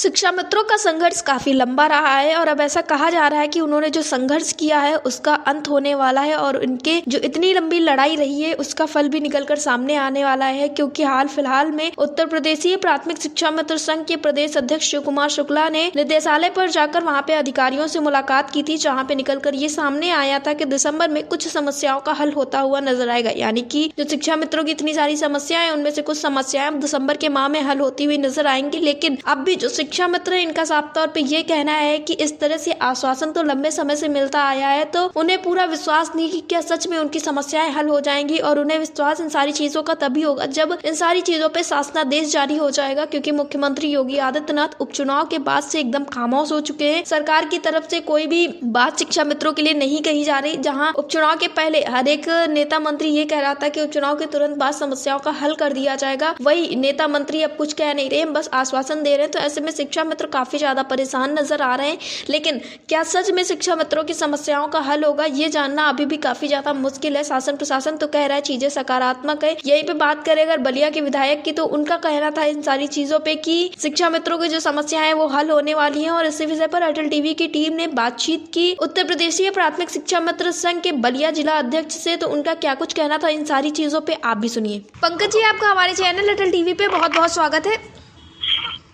शिक्षा मित्रों का संघर्ष काफी लंबा रहा है और अब ऐसा कहा जा रहा है कि उन्होंने जो संघर्ष किया है उसका अंत होने वाला है और उनके जो इतनी लंबी लड़ाई रही है उसका फल भी निकलकर सामने आने वाला है, क्योंकि हाल फिलहाल में उत्तर प्रदेशीय प्राथमिक शिक्षा मित्र संघ के प्रदेश अध्यक्ष शिव कुमार शुक्ला ने निदेशालय पर जाकर वहां पे अधिकारियों से मुलाकात की थी, जहाँ पे निकलकर ये सामने आया था कि दिसंबर में कुछ समस्याओं का हल होता हुआ नजर आएगा। यानी कि जो शिक्षा मित्रों की इतनी सारी समस्याएं, उनमें से कुछ समस्याएं दिसंबर के माह में हल होती हुई नजर आएंगी। लेकिन अब भी जो शिक्षा मित्र, इनका साफ तौर पे ये कहना है कि इस तरह से आश्वासन तो लंबे समय से मिलता आया है, तो उन्हें पूरा विश्वास नहीं कि क्या सच में उनकी समस्याएं हल हो जाएंगी। और उन्हें विश्वास इन सारी चीजों का तभी होगा जब इन सारी चीजों पे शासनादेश जारी हो जाएगा, क्योंकि मुख्यमंत्री योगी आदित्यनाथ उपचुनाव के बाद से एकदम खामोश हो चुके हैं। सरकार की तरफ से कोई भी बात शिक्षा मित्रों के लिए नहीं कही जा रही। जहाँ उपचुनाव के पहले हर एक नेता मंत्री ये कह रहा था कि उपचुनाव के तुरंत बाद समस्याओं का हल कर दिया जाएगा, वही नेता मंत्री अब कुछ कह नहीं रहे, बस आश्वासन दे रहे हैं। तो ऐसे में शिक्षा मित्र काफी ज्यादा परेशान नजर आ रहे हैं। लेकिन क्या सच में शिक्षा मित्रों की समस्याओं का हल होगा, ये जानना अभी भी काफी ज्यादा मुश्किल है। शासन प्रशासन तो कह रहा है चीजें सकारात्मक है। यही पे बात करें अगर बलिया के विधायक की, तो उनका कहना था इन सारी चीजों पे कि शिक्षा मित्रों की जो समस्याएं हैं वो हल होने वाली हैं। और इसी विषय पर अटल टीवी की टीम ने बातचीत की उत्तर प्रदेशीय प्राथमिक शिक्षा मित्र संघ के बलिया जिला अध्यक्ष से, तो उनका क्या कुछ कहना था इन सारी चीजों पे आप भी सुनिए। पंकज जी, आपका हमारे चैनल अटल टीवी पे बहुत बहुत स्वागत है।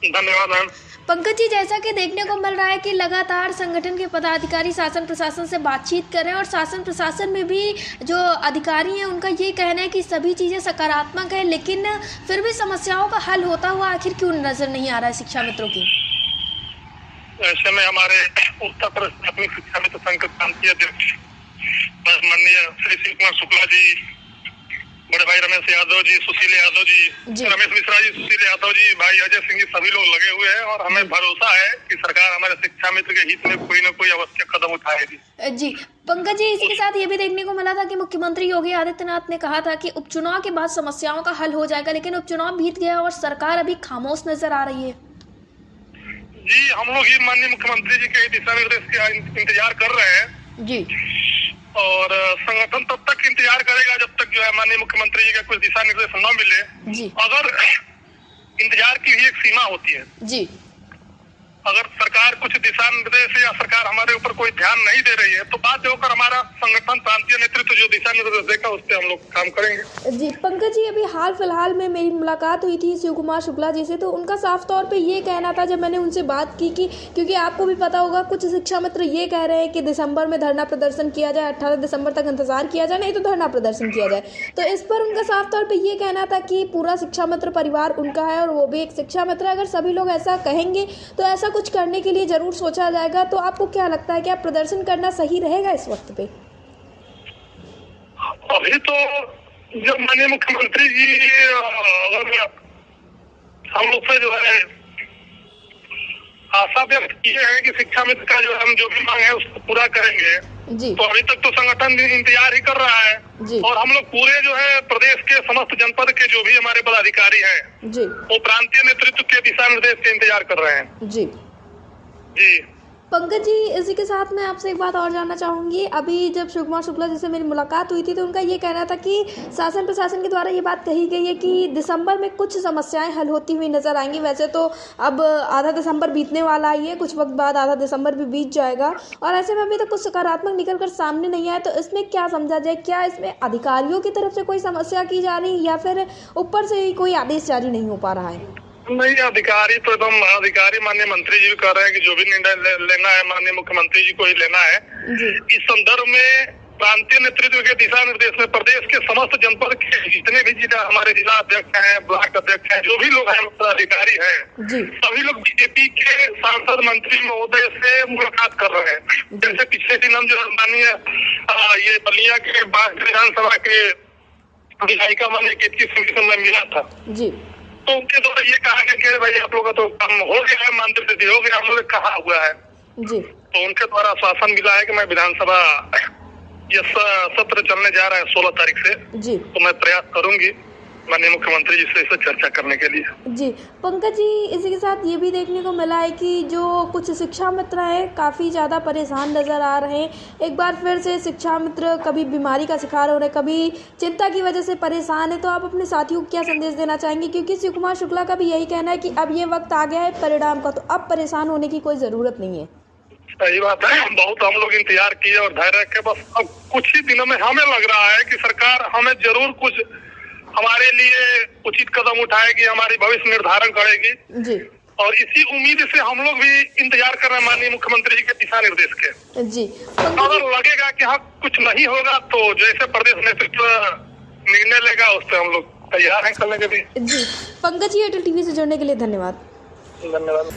धन्यवाद मैम। पंकज जी, जैसा कि देखने को मिल रहा है कि लगातार संगठन के पदाधिकारी शासन प्रशासन से बातचीत कर रहे हैं और शासन प्रशासन में भी जो अधिकारी हैं उनका ये कहना है कि सभी चीज़ें सकारात्मक है, लेकिन फिर भी समस्याओं का हल होता हुआ आखिर क्यों नजर नहीं आ रहा है शिक्षा मित्रों की? ऐसे में हमारे उत्तर प्रदेश प्राथमिक शिक्षा मित्र संघ के प्रांतीय अध्यक्ष माननीय श्री शिव कुमार शुक्ला जी, बड़े भाई रमेश यादव जी, सुशील यादव जी, रमेश मिश्रा जी, सुशील यादव जी, भाई अजय सिंह जी, सभी लोग लगे हुए हैं और हमें भरोसा है कि सरकार हमारे शिक्षा मित्र के हित में कोई न कोई आवश्यक कदम उठाएगी। जी पंकज जी, इसके साथ ये भी देखने को मिला था कि मुख्यमंत्री योगी आदित्यनाथ ने कहा था कि उपचुनाव के बाद समस्याओं का हल हो जाएगा, लेकिन उपचुनाव बीत गया और सरकार अभी खामोश नजर आ रही है। जी, हम लोग ही माननीय मुख्यमंत्री जी के दिशा निर्देश का इंतजार कर रहे हैं जी, और संगठन तब तक इंतजार करेगा जब तक जो है माननीय मुख्यमंत्री जी का कुछ दिशा निर्देश न मिले जी। अगर इंतजार की भी एक सीमा होती है जी, अगर सरकार कुछ दिशा निर्देश या सरकार हमारे ऊपर कोई ध्यान नहीं दे रही है तो बात होकर हमारा संगठन प्रांतीय नेतृत्व जो दिशा निर्देश देगा उस पर हम लोग काम करेंगे। जी पंकज जी, अभी हाल फिलहाल में मेरी मुलाकात हुई थी शिव कुमार शुक्ला जी से, तो उनका साफ तौर पे ये कहना था जब मैंने उनसे बात की कि क्योंकि आपको भी पता होगा कुछ शिक्षा मित्र ये कह रहे हैं कि दिसंबर में धरना प्रदर्शन किया जाए, 18 दिसंबर तक इंतजार किया जाए, नहीं तो धरना प्रदर्शन किया जाए। तो इस पर उनका साफ तौर पर ये कहना था कि पूरा शिक्षा मित्र परिवार उनका है और वो भी एक शिक्षा मित्र, अगर सभी लोग ऐसा कहेंगे तो ऐसा कुछ करने के लिए जरूर सोचा जाएगा। तो आपको क्या लगता है, क्या प्रदर्शन करना सही रहेगा इस वक्त पे? अभी तो जब माननीय मुख्यमंत्री जी अगर हम लोग से जो है आशा व्यक्त किए हैं कि शिक्षा मित्र का जो हम जो भी मांग है उसको पूरा करेंगे जी, तो अभी तक तो संगठन इंतजार ही कर रहा है जी। और हम लोग पूरे जो है प्रदेश के समस्त जनपद के जो भी हमारे पदाधिकारी हैं जी, वो प्रांतीय नेतृत्व के दिशा निर्देश के इंतजार कर रहे हैं। जी जी पंकज जी, इसी के साथ मैं आपसे एक बात और जानना चाहूँगी। अभी जब शिव कुमार शुक्ला जी से मेरी मुलाकात हुई थी तो उनका ये कहना था कि शासन प्रशासन के द्वारा ये बात कही गई है कि दिसंबर में कुछ समस्याएं हल होती हुई नजर आएंगी। वैसे तो अब आधा दिसंबर बीतने वाला ही है, कुछ वक्त बाद आधा दिसंबर भी बीत जाएगा और ऐसे में अभी तक कुछ सकारात्मक निकल कर सामने नहीं आया। तो इसमें क्या समझा जाए, क्या इसमें अधिकारियों की तरफ से कोई समस्या की जा रही है या फिर ऊपर से ही कोई आदेश जारी नहीं हो पा रहा है? नहीं, अधिकारी तो एकदम अधिकारी माननीय मंत्री जी भी कह रहे हैं कि जो भी निर्णय लेना है माननीय मुख्यमंत्री जी को ही लेना है। इस संदर्भ में प्रांतीय नेतृत्व के दिशा निर्देश में प्रदेश के समस्त जनपद के जितने भी जिला हमारे जिला अध्यक्ष हैं, ब्लॉक अध्यक्ष हैं, जो भी लोग हैं पदाधिकारी हैं, सभी लोग बीजेपी के सांसद मंत्री महोदय से मुलाकात कर रहे हैं। जैसे पिछले दिन हम जो माननीय ये बलिया के विधानसभा के विधायिका माननीय केतकी सिंह से मैं मिला था जी, तो उनके द्वारा ये कहा गया कि भाई आप लोग का तो काम हो गया है, मंत्री हो गया, हम लोग कहा हुआ है जी। तो उनके द्वारा आश्वासन मिला है कि मैं विधानसभा ये सत्र चलने जा रहा है 16 तारीख से जी, तो मैं प्रयास करूंगी माननीय मुख्यमंत्री जी से इस चर्चा करने के लिए। जी पंकज जी, इसी के साथ ये भी देखने को मिला है कि जो कुछ शिक्षा मित्र हैं काफ़ी ज़्यादा परेशान नज़र आ रहे हैं। एक बार फिर से शिक्षा मित्र कभी बीमारी का शिकार हो रहे, कभी चिंता की वजह से परेशान है, तो आप अपने साथियों को क्या संदेश देना चाहेंगे? क्योंकि शिव कुमार शुक्ला का भी यही कहना है कि अब ये वक्त आ गया है परिणाम का, तो अब परेशान होने की कोई ज़रूरत नहीं है। सही बात है, बहुत हम लोग इंतजार किए और धैर्य रखे, बस अब कुछ ही दिनों में हमें लग रहा है कि सरकार हमें जरूर कुछ हमारे लिए उचित कदम उठाएगी, हमारी भविष्य निर्धारण करेगी जी। और इसी उम्मीद से हम लोग भी इंतजार कर रहे हैं माननीय मुख्यमंत्री जी के दिशा निर्देश के। जी अगर लगेगा कि हाँ कुछ नहीं होगा तो जैसे प्रदेश नेतृत्व निर्णय लेगा उस पर हम लोग तैयार हैं करने के लिए। जी पंकज जी, एयरटेल टीवी से जुड़ने के लिए धन्यवाद। धन्यवाद।